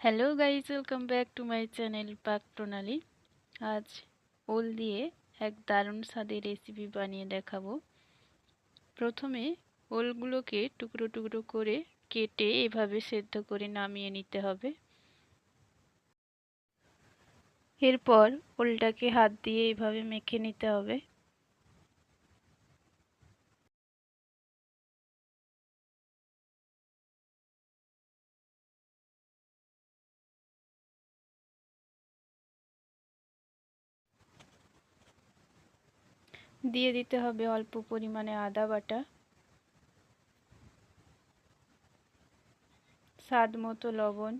Hello guys, welcome back to my channel পাক প্রণালী। আজ ওল দিয়ে এক দারুণ স্বাদের রেসিপি বানিয়ে দেখাবো। প্রথমে ওলগুলোকে টুকরো টুকরো করে কেটে এভাবে সেদ্ধ করে নামিয়ে নিতে হবে। এরপর ওলটাকে হাত দিয়ে এভাবে মেখে নিতে হবে। দিয়ে দিতে হবে অল্প পরিমাণে আদা বাটা, স্বাদ মতো লবণ,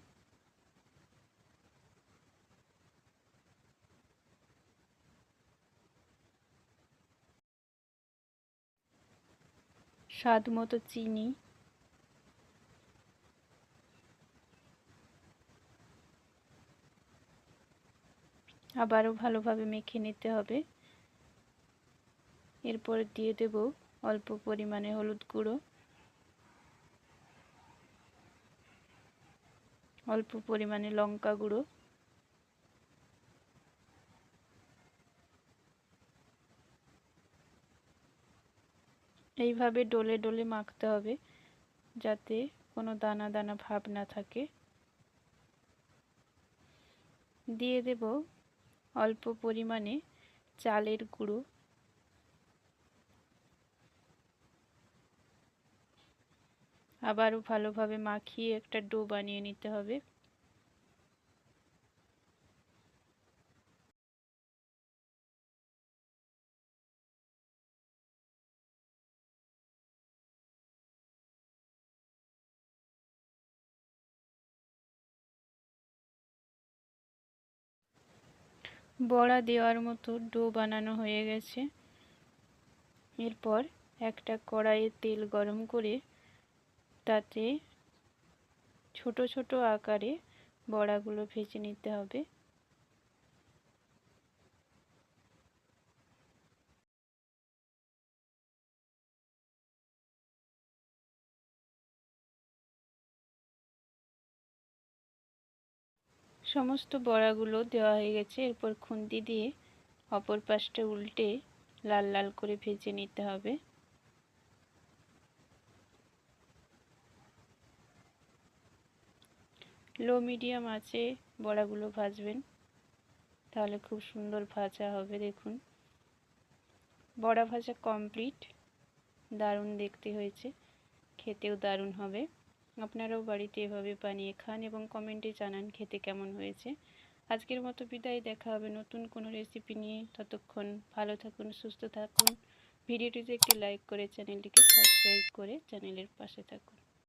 স্বাদ মতো চিনি, আবারও ভালোভাবে মেখে নিতে হবে। এরপর দিয়ে দেব অল্প পরিমাণে হলুদ গুঁড়ো, অল্প পরিমাণে লঙ্কা গুঁড়ো, এইভাবে ডলে ডলে মাখতে হবে যাতে কোনো দানা দানা ভাব না থাকে। দিয়ে দেব অল্প পরিমাণে চালের গুঁড়ো, আবারও ভালোভাবে মাখিয়ে একটা ডো বানিয়ে নিতে হবে। বড়া দেওয়ার মতো ডো বানানো হয়ে গেছে। এরপর একটা কড়াইয়ে তেল গরম করে তাতে ছোট ছোট আকারে বড়াগুলো ভেজে নিতে হবে। সমস্ত বড়াগুলো দেওয়া হয়ে গেছে। এরপর খুন্তি দিয়ে অপর পাশটা উল্টে লাল লাল করে ভেজে নিতে হবে। লো মিডিয়াম আঁচে বড়াগুলো ভাজবেন, তাহলে খুব সুন্দর ভাজা হবে। দেখুন, বড়া ভাজা কমপ্লিট। দারুণ দেখতে হয়েছে, খেতেও দারুণ হবে। আপনারাও বাড়িতে এভাবে বানিয়ে খান এবং কমেন্টে জানান খেতে কেমন হয়েছে। আজকের মতো বিদায়, দেখা হবে নতুন কোনো রেসিপি নিয়ে। ততক্ষণ ভালো থাকুন, সুস্থ থাকুন। ভিডিওটিতে একটি লাইক করে চ্যানেলটিকে সাবস্ক্রাইব করে চ্যানেলের পাশে থাকুন।